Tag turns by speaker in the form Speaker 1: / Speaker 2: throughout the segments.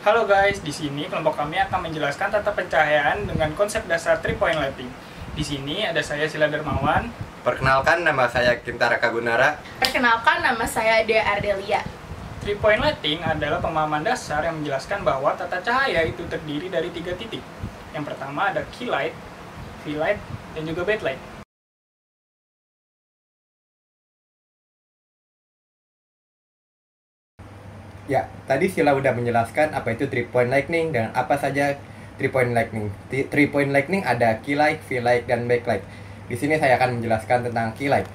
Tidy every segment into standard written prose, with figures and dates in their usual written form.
Speaker 1: Halo guys, di sini kelompok kami akan menjelaskan tata pencahayaan dengan konsep dasar 3-point lighting. Di sini ada saya Sila Dermawan.
Speaker 2: Perkenalkan, nama saya Kintara Kagunara.
Speaker 3: Perkenalkan, nama saya Dea Ardelia.
Speaker 1: 3-point lighting adalah pemahaman dasar yang menjelaskan bahwa tata cahaya itu terdiri dari 3 titik. Yang pertama ada key light, V light, dan juga backlight.
Speaker 2: Ya, tadi Sila udah menjelaskan apa itu 3-point lightning dan apa saja 3-point lightning. 3-point lightning ada key light, V light, dan backlight. Di sini saya akan menjelaskan tentang key light.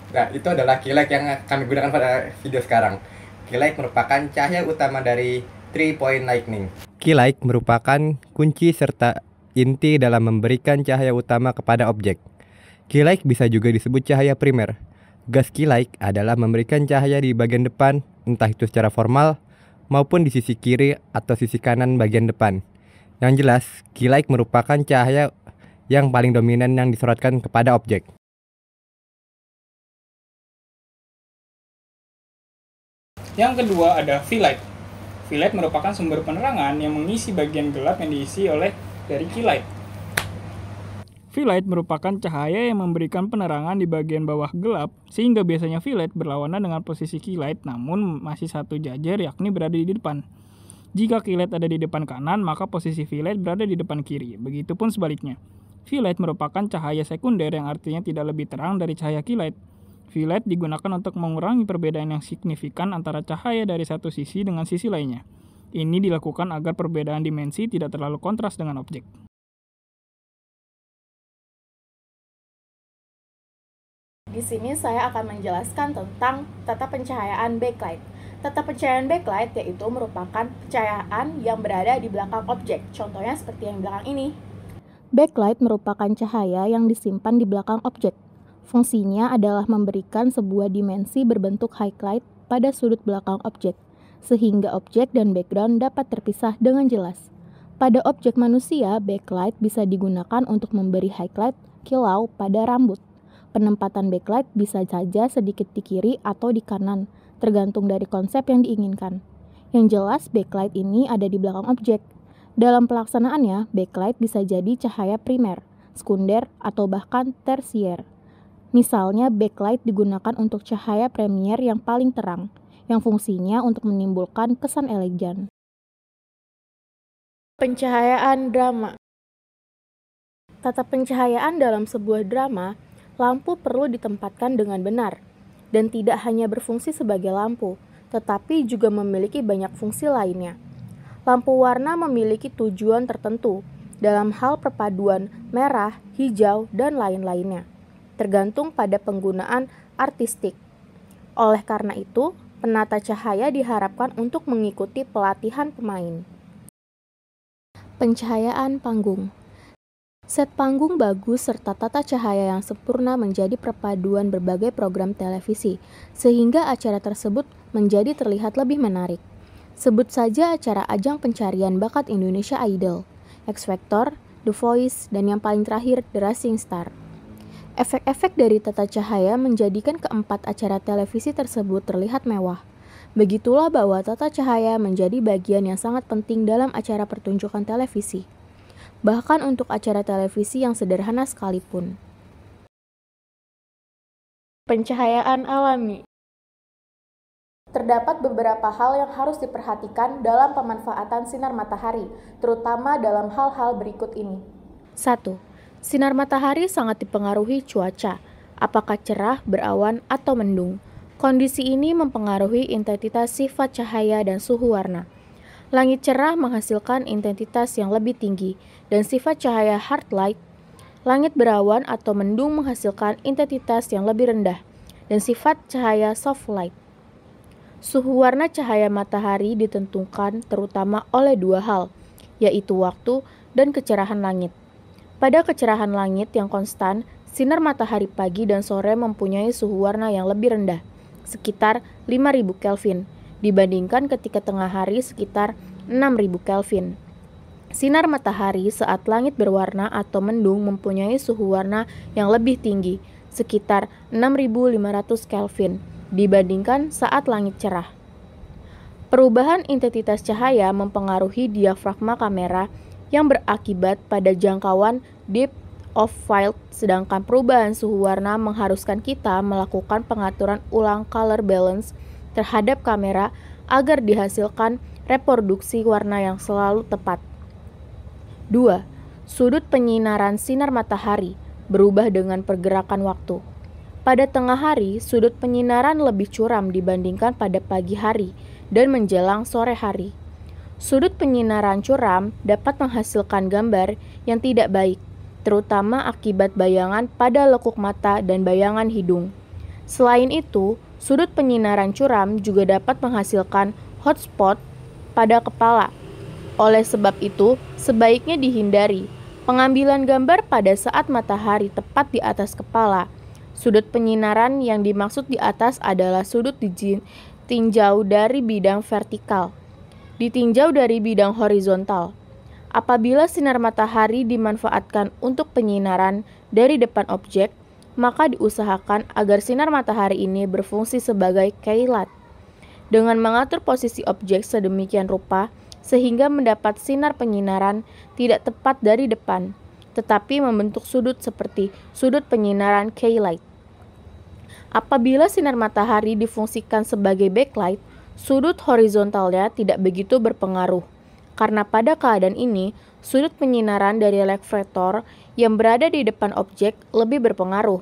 Speaker 2: Nah, itu adalah key light yang kami gunakan pada video sekarang. Key light merupakan cahaya utama dari 3-point lightning. Key light merupakan kunci serta inti dalam memberikan cahaya utama kepada objek. Key light bisa juga disebut cahaya primer. Gas key light adalah memberikan cahaya di bagian depan, entah itu secara formal maupun di sisi kiri atau sisi kanan bagian depan. Yang jelas, key light merupakan cahaya yang paling dominan yang disorotkan kepada objek.
Speaker 1: Yang kedua ada V light. V light merupakan sumber penerangan yang mengisi bagian gelap yang diisi oleh dari key light. V light merupakan cahaya yang memberikan penerangan di bagian bawah gelap, sehingga biasanya V light berlawanan dengan posisi key light namun masih satu jajar, yakni berada di depan. Jika key light ada di depan kanan, maka posisi V light berada di depan kiri. Begitupun sebaliknya. V light merupakan cahaya sekunder yang artinya tidak lebih terang dari cahaya key light. V light digunakan untuk mengurangi perbedaan yang signifikan antara cahaya dari satu sisi dengan sisi lainnya. Ini dilakukan agar perbedaan dimensi tidak terlalu kontras dengan objek.
Speaker 3: Di sini saya akan menjelaskan tentang tata pencahayaan backlight. Tata pencahayaan backlight yaitu merupakan pencahayaan yang berada di belakang objek. Contohnya seperti yang di belakang ini. Backlight merupakan cahaya yang disimpan di belakang objek. Fungsinya adalah memberikan sebuah dimensi berbentuk highlight pada sudut belakang objek, sehingga objek dan background dapat terpisah dengan jelas. Pada objek manusia, backlight bisa digunakan untuk memberi highlight kilau pada rambut. Penempatan backlight bisa saja sedikit di kiri atau di kanan, tergantung dari konsep yang diinginkan. Yang jelas, backlight ini ada di belakang objek. Dalam pelaksanaannya, backlight bisa jadi cahaya primer, sekunder, atau bahkan tersier. Misalnya, backlight digunakan untuk cahaya premier yang paling terang, yang fungsinya untuk menimbulkan kesan elegan. Pencahayaan drama. Tata pencahayaan dalam sebuah drama, lampu perlu ditempatkan dengan benar, dan tidak hanya berfungsi sebagai lampu, tetapi juga memiliki banyak fungsi lainnya. Lampu warna memiliki tujuan tertentu dalam hal perpaduan merah, hijau, dan lain-lainnya, tergantung pada penggunaan artistik. Oleh karena itu, penata cahaya diharapkan untuk mengikuti pelatihan pemain. Pencahayaan panggung. Set panggung bagus serta tata cahaya yang sempurna menjadi perpaduan berbagai program televisi, sehingga acara tersebut menjadi terlihat lebih menarik. Sebut saja acara ajang pencarian bakat Indonesia Idol, X Factor, The Voice, dan yang paling terakhir The Rising Star. Efek-efek dari tata cahaya menjadikan keempat acara televisi tersebut terlihat mewah. Begitulah bahwa tata cahaya menjadi bagian yang sangat penting dalam acara pertunjukan televisi, bahkan untuk acara televisi yang sederhana sekalipun. Pencahayaan alami. Terdapat beberapa hal yang harus diperhatikan dalam pemanfaatan sinar matahari, terutama dalam hal-hal berikut ini. 1. Sinar matahari sangat dipengaruhi cuaca, apakah cerah, berawan, atau mendung. Kondisi ini mempengaruhi intensitas sifat cahaya dan suhu warna. Langit cerah menghasilkan intensitas yang lebih tinggi dan sifat cahaya hard light. Langit berawan atau mendung menghasilkan intensitas yang lebih rendah dan sifat cahaya soft light. Suhu warna cahaya matahari ditentukan terutama oleh dua hal, yaitu waktu dan kecerahan langit. Pada kecerahan langit yang konstan, sinar matahari pagi dan sore mempunyai suhu warna yang lebih rendah, sekitar 5000 Kelvin, dibandingkan ketika tengah hari sekitar 6000 Kelvin. Sinar matahari saat langit berwarna atau mendung mempunyai suhu warna yang lebih tinggi, sekitar 6500 Kelvin, dibandingkan saat langit cerah. Perubahan intensitas cahaya mempengaruhi diafragma kamera yang berakibat pada jangkauan depth of field, sedangkan perubahan suhu warna mengharuskan kita melakukan pengaturan ulang color balance terhadap kamera agar dihasilkan reproduksi warna yang selalu tepat. 2. Sudut penyinaran sinar matahari berubah dengan pergerakan waktu. Pada tengah hari, sudut penyinaran lebih curam dibandingkan pada pagi hari dan menjelang sore hari. Sudut penyinaran curam dapat menghasilkan gambar yang tidak baik, terutama akibat bayangan pada lekuk mata dan bayangan hidung. Selain itu, sudut penyinaran curam juga dapat menghasilkan hotspot pada kepala. Oleh sebab itu, sebaiknya dihindari pengambilan gambar pada saat matahari tepat di atas kepala. Sudut penyinaran yang dimaksud di atas adalah sudut ditinjau dari bidang vertikal, ditinjau dari bidang horizontal. Apabila sinar matahari dimanfaatkan untuk penyinaran dari depan objek, maka diusahakan agar sinar matahari ini berfungsi sebagai keylight dengan mengatur posisi objek sedemikian rupa sehingga mendapat sinar penyinaran tidak tepat dari depan, tetapi membentuk sudut seperti sudut penyinaran keylight. Apabila sinar matahari difungsikan sebagai backlight, sudut horizontalnya tidak begitu berpengaruh, karena pada keadaan ini, sudut penyinaran dari reflektor yang berada di depan objek lebih berpengaruh.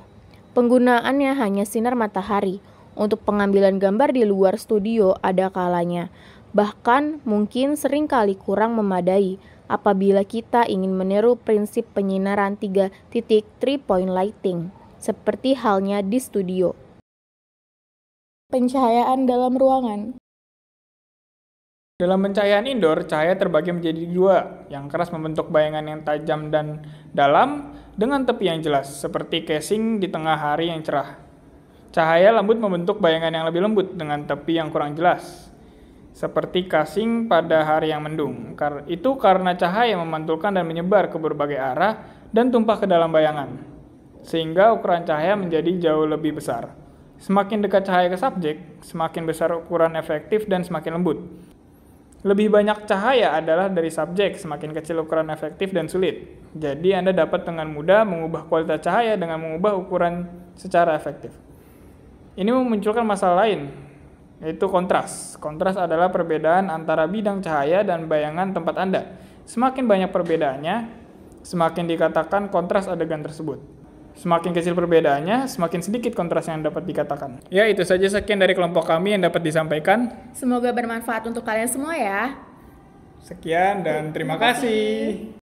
Speaker 3: Penggunaannya hanya sinar matahari. Untuk pengambilan gambar di luar studio ada kalanya, bahkan mungkin seringkali kurang memadai apabila kita ingin meniru prinsip penyinaran 3 titik 3-point lighting, seperti halnya di studio. Pencahayaan dalam ruangan.
Speaker 1: Dalam pencahayaan indoor, cahaya terbagi menjadi dua, yang keras membentuk bayangan yang tajam dan dalam dengan tepi yang jelas, seperti casing di tengah hari yang cerah. Cahaya lembut membentuk bayangan yang lebih lembut dengan tepi yang kurang jelas, seperti casing pada hari yang mendung. Itu karena cahaya memantulkan dan menyebar ke berbagai arah dan tumpah ke dalam bayangan, sehingga ukuran cahaya menjadi jauh lebih besar. Semakin dekat cahaya ke subjek, semakin besar ukuran efektif dan semakin lembut. Lebih banyak cahaya adalah dari subjek, semakin kecil ukuran efektif dan sulit. Jadi Anda dapat dengan mudah mengubah kualitas cahaya dengan mengubah ukuran secara efektif. Ini memunculkan masalah lain, yaitu kontras. Kontras adalah perbedaan antara bidang cahaya dan bayangan tempat Anda. Semakin banyak perbedaannya, semakin dikatakan kontras adegan tersebut. Semakin kecil perbedaannya, semakin sedikit kontras yang dapat dikatakan. Ya, itu saja sekian dari kelompok kami yang dapat disampaikan.
Speaker 3: Semoga bermanfaat untuk kalian semua ya.
Speaker 1: Sekian dan terima kasih.